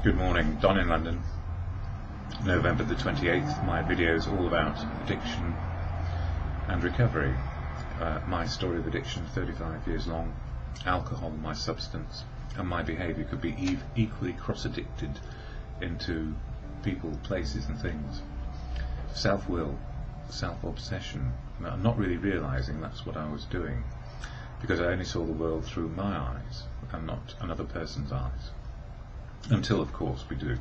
Good morning, Don in London, November the 28th. My video is all about addiction and recovery. My story of addiction, 35 years long, alcohol, my substance, and my behaviour could be equally cross-addicted into people, places and things. Self-will, self-obsession, not really realising that's what I was doing, because I only saw the world through my eyes and not another person's eyes. Until, of course, we do.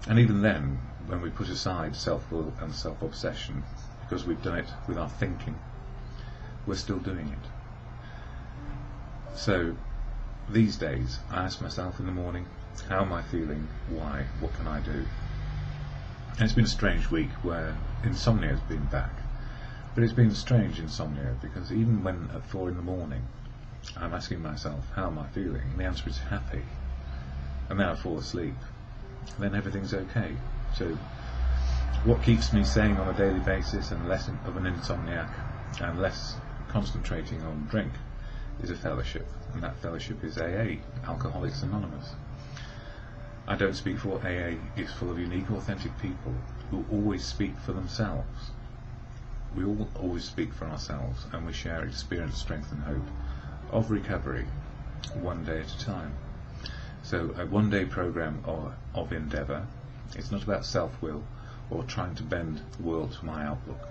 And even then, when we put aside self-will and self-obsession, because we've done it with our thinking, we're still doing it. So, these days, I ask myself in the morning, how am I feeling? Why? What can I do? And it's been a strange week where insomnia has been back. But it's been strange insomnia, because even when at 4 in the morning, I'm asking myself, how am I feeling? And the answer is happy. And then I fall asleep, and then everything's okay. So what keeps me sane on a daily basis and less of an insomniac and less concentrating on drink is a fellowship, and that fellowship is AA, Alcoholics Anonymous. I don't speak for AA. It's full of unique, authentic people who always speak for themselves. We all always speak for ourselves, and we share experience, strength and hope of recovery, one day at a time. So a one-day program of endeavour. It's not about self-will or trying to bend the world to my outlook.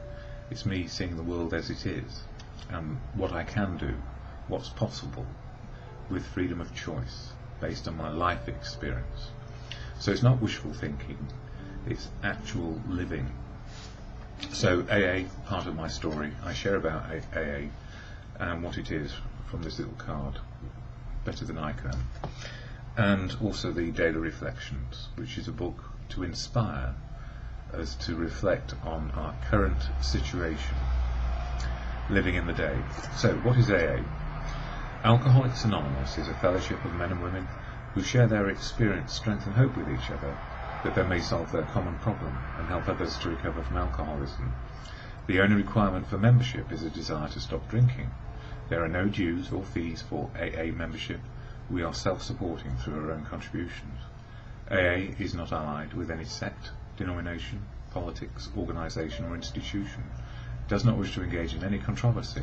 It's me seeing the world as it is, and what I can do, what's possible, with freedom of choice, based on my life experience. So it's not wishful thinking, it's actual living. So AA, part of my story, I share about AA and what it is from this little card, better than I can. And also the Daily Reflections, which is a book to inspire us to reflect on our current situation, living in the day. So, what is AA? Alcoholics Anonymous is a fellowship of men and women who share their experience, strength and hope with each other, that they may solve their common problem and help others to recover from alcoholism. The only requirement for membership is a desire to stop drinking. There are no dues or fees for AA membership. We are self-supporting through our own contributions. AA is not allied with any sect, denomination, politics, organisation or institution. It does not wish to engage in any controversy,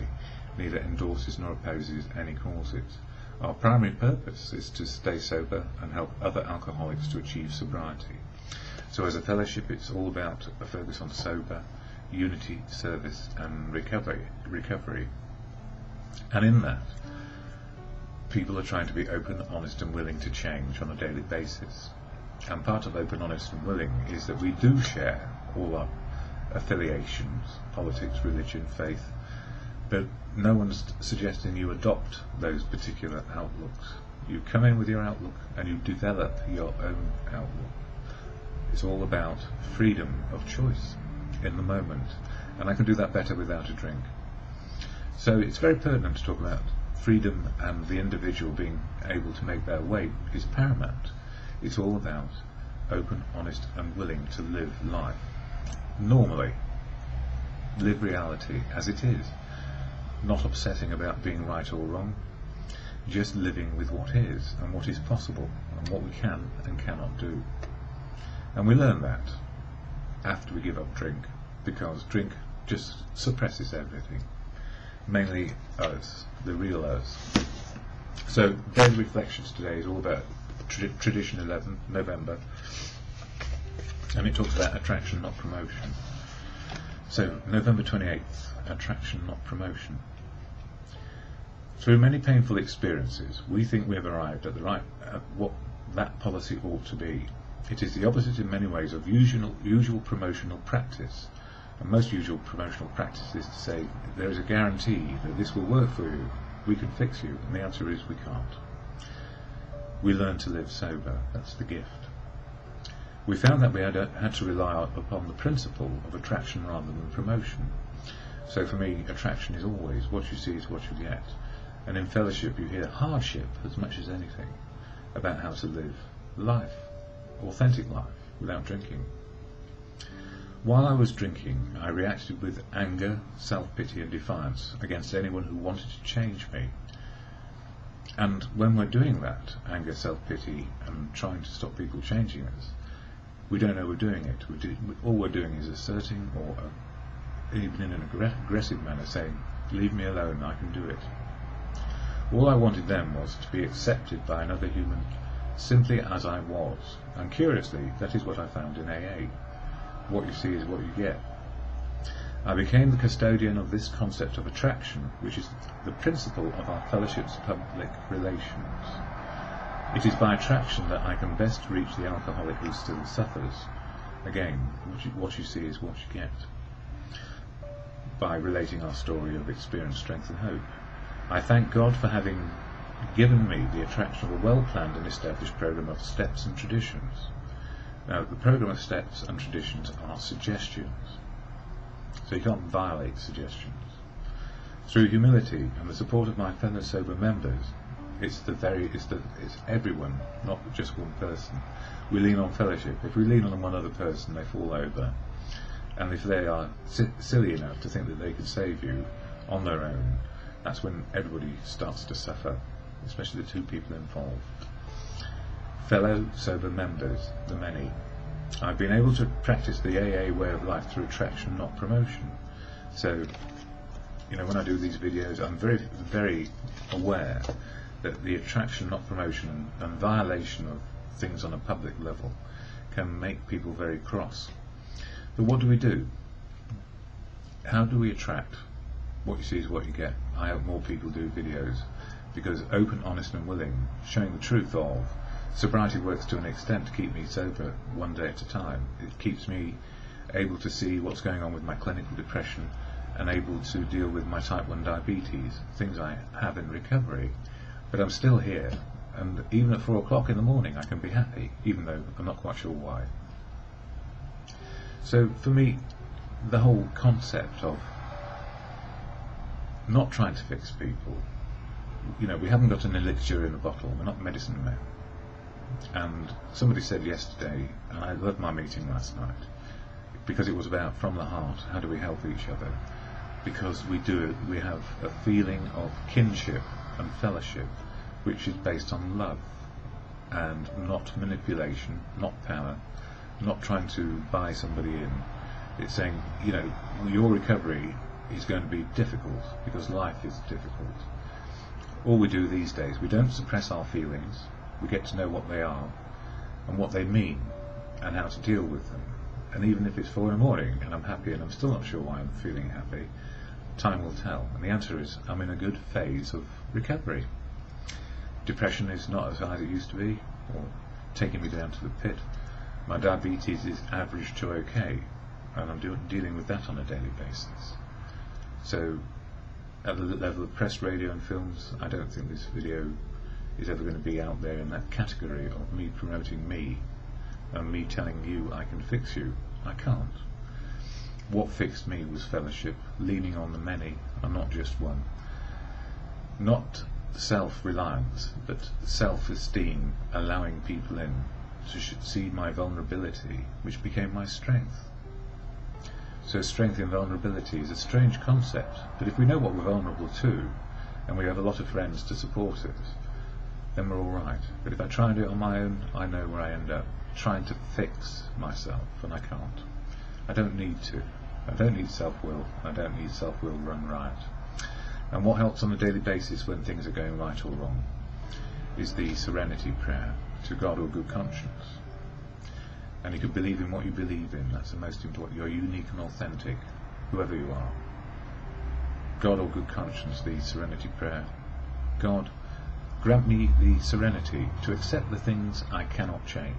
neither endorses nor opposes any causes. Our primary purpose is to stay sober and help other alcoholics to achieve sobriety. So as a fellowship, it's all about a focus on sober, unity, service and recovery. And in that, people are trying to be open, honest and willing to change on a daily basis. And part of open, honest and willing is that we do share all our affiliations, politics, religion, faith, but no one's suggesting you adopt those particular outlooks. You come in with your outlook and you develop your own outlook. It's all about freedom of choice in the moment, and I can do that better without a drink. So it's very pertinent to talk about freedom, and the individual being able to make their way is paramount. It's all about open, honest and willing to live life normally, live reality as it is, not obsessing about being right or wrong, just living with what is and what is possible and what we can and cannot do. And we learn that after we give up drink, because drink just suppresses everything, mainly us, the real us. So Daily Reflections today is all about Tradition 11, November, and it talks about attraction, not promotion. So November 28th, attraction, not promotion. Through many painful experiences, we think we have arrived at what that policy ought to be. It is the opposite in many ways of usual promotional practice. And most usual promotional practice is to say there is a guarantee that this will work for you, we can fix you, and the answer is we can't. We learn to live sober, that's the gift. We found that we had to rely upon the principle of attraction rather than promotion. So for me, attraction is always what you see is what you get. And in fellowship you hear hardship as much as anything about how to live life, authentic life, without drinking. While I was drinking, I reacted with anger, self-pity and defiance against anyone who wanted to change me. And when we're doing that, anger, self-pity, and trying to stop people changing us, we don't know we're doing it. All we're doing is asserting, or even in an aggressive manner, saying, leave me alone, I can do it. All I wanted then was to be accepted by another human simply as I was. And curiously, that is what I found in AA. What you see is what you get. I became the custodian of this concept of attraction, which is the principle of our fellowship's public relations. It is by attraction that I can best reach the alcoholic who still suffers. Again, what you see is what you get. By relating our story of experience, strength and hope. I thank God for having given me the attraction of a well-planned and established program of steps and traditions. Now, the program of steps and traditions are suggestions, so you can't violate suggestions. Through humility and the support of my fellow sober members, it's everyone, not just one person. We lean on fellowship. If we lean on one other person, they fall over. And if they are silly enough to think that they can save you on their own, that's when everybody starts to suffer, especially the two people involved. Fellow sober members, the many. I've been able to practice the AA way of life through attraction, not promotion. So, when I do these videos, I'm very, very aware that the attraction, not promotion, and violation of things on a public level can make people very cross. But what do? How do we attract? What you see is what you get. I hope more people do videos, because open, honest and willing, showing the truth of sobriety works to an extent to keep me sober one day at a time. It keeps me able to see what's going on with my clinical depression and able to deal with my type 1 diabetes, things I have in recovery. But I'm still here, and even at 4 o'clock in the morning I can be happy, even though I'm not quite sure why. So for me, the whole concept of not trying to fix people, we haven't got an elixir in a bottle, we're not medicine men. And somebody said yesterday, and I loved my meeting last night, because it was about from the heart, how do we help each other? Because we have a feeling of kinship and fellowship, which is based on love, and not manipulation, not power, not trying to buy somebody in. It's saying, your recovery is going to be difficult, because life is difficult. All we do these days, we don't suppress our feelings, we get to know what they are, and what they mean, and how to deal with them. And even if it's 4 in the morning, and I'm happy, and I'm still not sure why I'm feeling happy, time will tell. And the answer is, I'm in a good phase of recovery. Depression is not as high as it used to be, or taking me down to the pit. My diabetes is average to okay, and I'm dealing with that on a daily basis. So, at the level of press, radio and films, I don't think this video is ever going to be out there in that category of me promoting me, and me telling you I can fix you. I can't. What fixed me was fellowship, leaning on the many, and not just one. Not self-reliance, but self-esteem, allowing people in to see my vulnerability, which became my strength. So strength in vulnerability is a strange concept, but if we know what we're vulnerable to, and we have a lot of friends to support us, then we're all right. But if I try and do it on my own, I know where I end up, trying to fix myself, and I can't. I don't need to. I don't need self-will. I don't need self-will run riot. And what helps on a daily basis when things are going right or wrong is the serenity prayer to God or good conscience. And you can believe in what you believe in. That's the most important. You're unique and authentic, whoever you are. God or good conscience, the serenity prayer. God, grant me the serenity to accept the things I cannot change,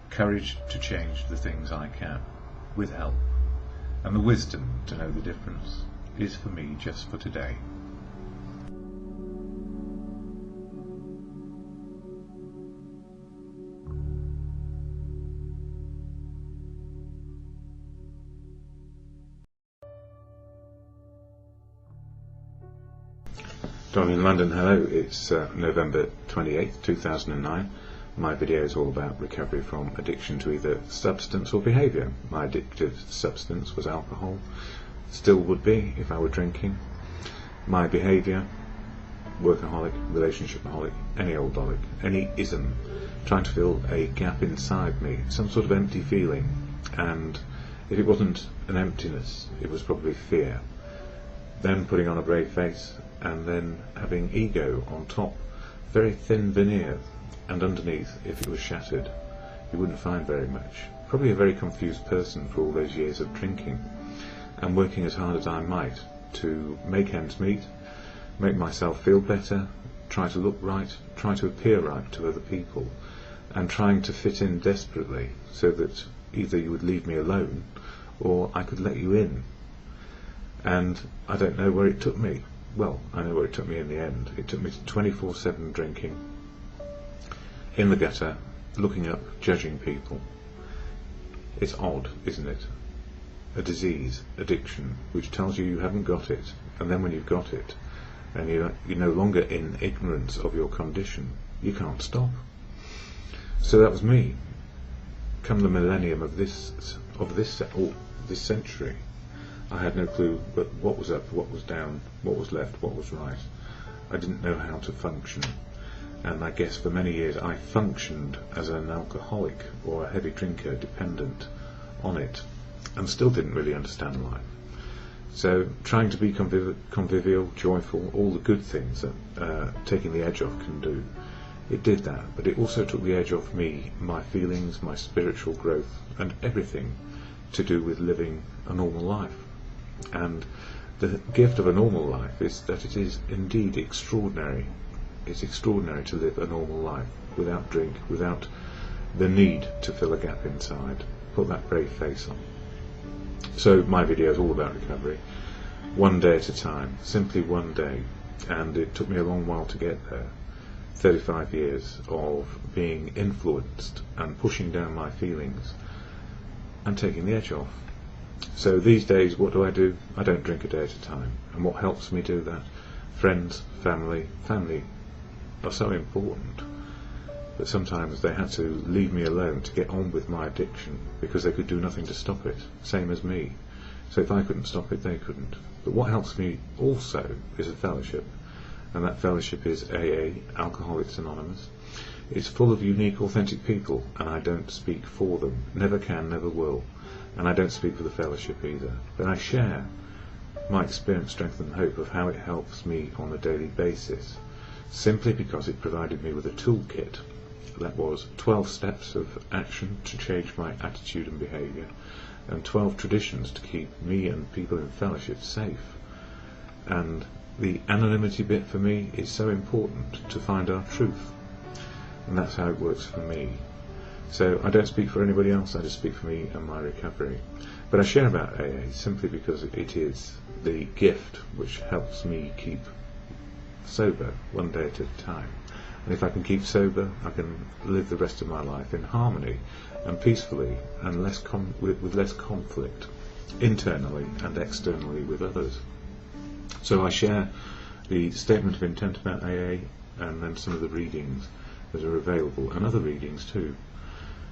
courage to change the things I can, with help, and the wisdom to know the difference is for me just for today. Don in London, hello, it's November 28th, 2009. My video is all about recovery from addiction to either substance or behaviour. My addictive substance was alcohol, still would be if I were drinking. My behaviour workaholic, relationshipaholic, any old holic, any ism, trying to fill a gap inside me, some sort of empty feeling. And if it wasn't an emptiness, it was probably fear. Then putting on a brave face, and then having ego on top, very thin veneer, and underneath, if it was shattered, you wouldn't find very much. Probably a very confused person for all those years of drinking, and working as hard as I might to make ends meet, make myself feel better, try to look right, try to appear right to other people, and trying to fit in desperately so that either you would leave me alone or I could let you in. And I don't know where it took me. Well, I know where it took me in the end. It took me to 24/7 drinking, in the gutter, looking up, judging people. It's odd, isn't it? A disease, addiction, which tells you haven't got it, and then when you've got it, and you're no longer in ignorance of your condition, you can't stop. So that was me. Come the millennium of this century, I had no clue but what was up, what was down, what was left, what was right. I didn't know how to function, and I guess for many years I functioned as an alcoholic or a heavy drinker dependent on it, and still didn't really understand life. So trying to be convivial, joyful, all the good things that taking the edge off can do, it did that, but it also took the edge off me, my feelings, my spiritual growth, and everything to do with living a normal life. And the gift of a normal life is that it is indeed extraordinary. It's extraordinary to live a normal life without drink, without the need to fill a gap inside, put that brave face on. So my video is all about recovery, one day at a time, simply one day, and it took me a long while to get there. 35 years of being influenced and pushing down my feelings and taking the edge off. So these days, what do? I don't drink a day at a time. And what helps me do that? Friends, family are so important, but sometimes they had to leave me alone to get on with my addiction because they could do nothing to stop it, same as me. So if I couldn't stop it, they couldn't. But what helps me also is a fellowship, and that fellowship is AA, Alcoholics Anonymous. It's full of unique, authentic people, and I don't speak for them, never can, never will, and I don't speak for the fellowship either, but I share my experience, strength and hope of how it helps me on a daily basis, simply because it provided me with a toolkit that was 12 steps of action to change my attitude and behaviour, and 12 traditions to keep me and people in fellowship safe. And the anonymity bit for me is so important to find our truth, and that's how it works for me. So I don't speak for anybody else, I just speak for me and my recovery. But I share about AA simply because it is the gift which helps me keep sober one day at a time. And if I can keep sober, I can live the rest of my life in harmony and peacefully, and with less conflict, internally and externally with others. So I share the statement of intent about AA, and then some of the readings that are available, and other readings too.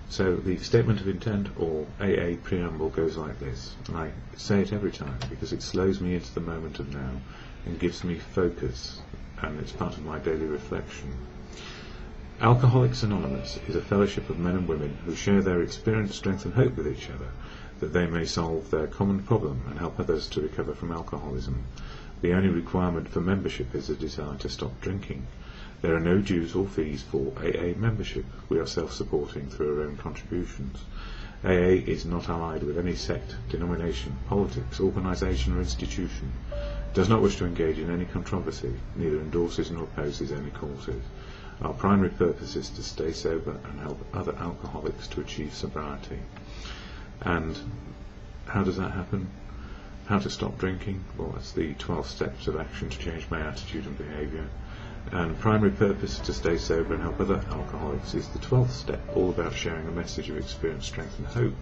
So the statement of intent, or AA preamble, goes like this, and I say it every time because it slows me into the moment of now and gives me focus, and it's part of my daily reflection. Alcoholics Anonymous is a fellowship of men and women who share their experience, strength and hope with each other, that they may solve their common problem and help others to recover from alcoholism. The only requirement for membership is a desire to stop drinking. There are no dues or fees for AA membership. We are self-supporting through our own contributions. AA is not allied with any sect, denomination, politics, organisation or institution, does not wish to engage in any controversy, neither endorses nor opposes any causes. Our primary purpose is to stay sober and help other alcoholics to achieve sobriety. And how does that happen? How to stop drinking? Well, that's the 12 steps of action to change my attitude and behaviour. And primary purpose to stay sober and help other alcoholics is the 12th step, all about sharing a message of experience, strength and hope.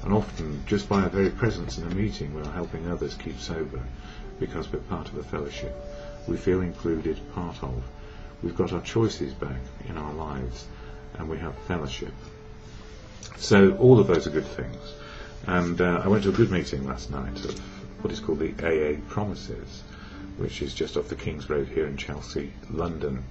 And often, just by our very presence in a meeting, we are helping others keep sober, because we're part of a fellowship. We feel included, part of. We've got our choices back in our lives, and we have fellowship. So all of those are good things. And I went to a good meeting last night of what is called the AA Promises, which is just off the King's Road here in Chelsea, London.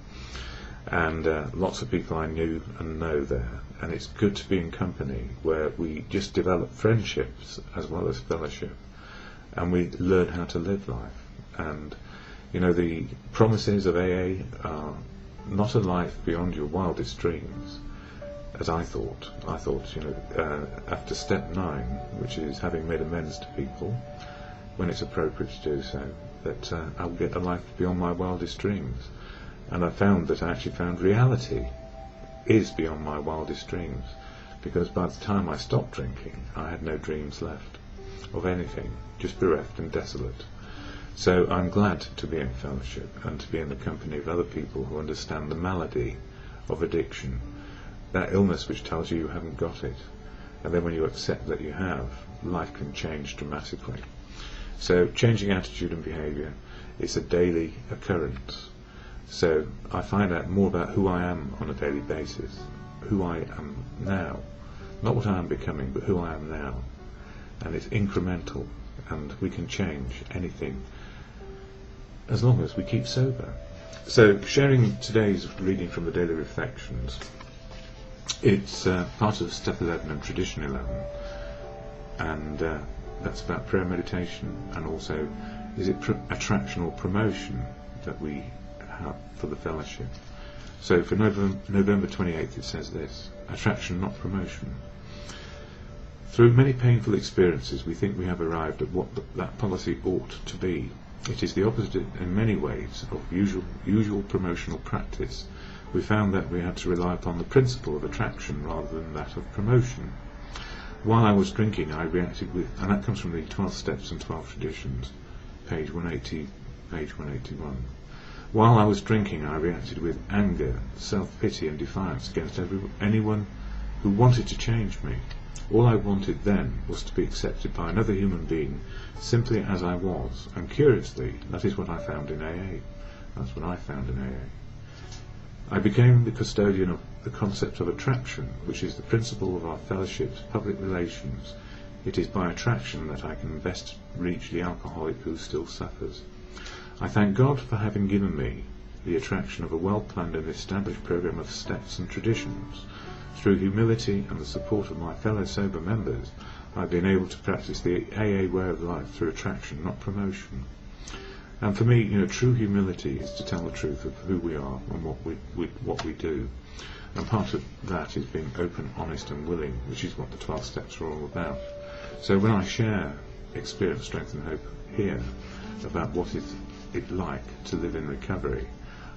And lots of people I knew and know there, and it's good to be in company where we just develop friendships as well as fellowship, and we learn how to live life. And you know, the promises of AA are not a life beyond your wildest dreams, as I thought. I thought, you know, after step 9, which is having made amends to people when it's appropriate to do so, that I'll get a life beyond my wildest dreams. And I found that I actually found reality is beyond my wildest dreams, because by the time I stopped drinking, I had no dreams left of anything, just bereft and desolate. So I'm glad to be in fellowship and to be in the company of other people who understand the malady of addiction, that illness which tells you you haven't got it. And then when you accept that you have, life can change dramatically. So changing attitude and behaviour is a daily occurrence. So I find out more about who I am on a daily basis, who I am now, not what I am becoming, but who I am now. And it's incremental, and we can change anything as long as we keep sober. So sharing today's reading from the Daily Reflections, it's part of Step 11 and Tradition 11, and that's about prayer meditation, and also is it attraction or promotion that we have for the fellowship. So for November 28th it says this: attraction, not promotion. Through many painful experiences we think we have arrived at what that policy ought to be. It is the opposite in many ways of usual promotional practice. We found that we had to rely upon the principle of attraction rather than that of promotion. While I was drinking I reacted with, and that comes from the 12 Steps and 12 Traditions, page 180, page 181. While I was drinking I reacted with anger, self-pity and defiance against anyone who wanted to change me. All I wanted then was to be accepted by another human being simply as I was, and curiously that is what I found in AA. That's what I found in AA. I became the custodian of the concept of attraction, which is the principle of our fellowship's public relations. It is by attraction that I can best reach the alcoholic who still suffers. I thank God for having given me the attraction of a well-planned and established program of steps and traditions. Through humility and the support of my fellow sober members, I've been able to practice the AA way of life through attraction, not promotion. And for me, you know, true humility is to tell the truth of who we are and what we do. And part of that is being open, honest and willing, which is what the 12 steps are all about. So when I share experience, strength and hope here about what is it like to live in recovery,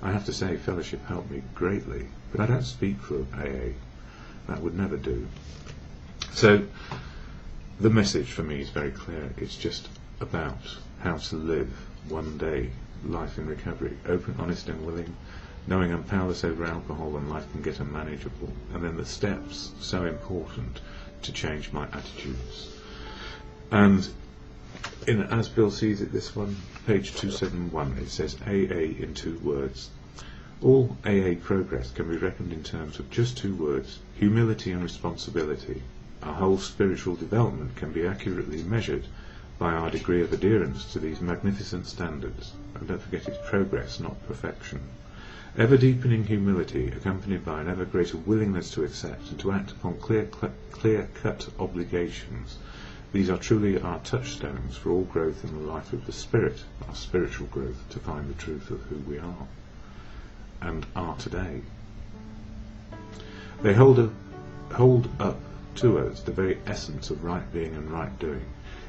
I have to say fellowship helped me greatly, but I don't speak for AA. That would never do. So the message for me is very clear. It's just about how to live one day life in recovery, open, honest and willing, knowing I'm powerless over alcohol and life can get unmanageable, and then the steps, so important to change my attitudes. And as Bill sees it, this one, page 271, it says AA in 2 words. All AA progress can be reckoned in terms of just 2 words: humility and responsibility. Our whole spiritual development can be accurately measured by our degree of adherence to these magnificent standards. And don't forget, it's progress, not perfection. Ever deepening humility, accompanied by an ever greater willingness to accept and to act upon clear-cut obligations. These are truly our touchstones for all growth in the life of the Spirit, our spiritual growth, to find the truth of who we are and are today. They hold up to us the very essence of right being and right doing.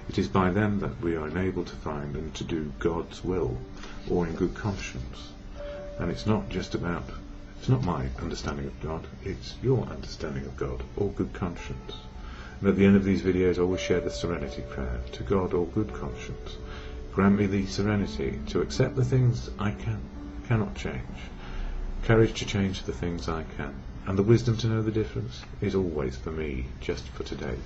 It is by them that we are enabled to find and to do God's will, or in good conscience. And it's not my understanding of God, it's your understanding of God, or good conscience. And at the end of these videos I always share the serenity prayer: to God, or good conscience, grant me the serenity to accept the things I cannot change, courage to change the things I can, and the wisdom to know the difference is always for me, just for today.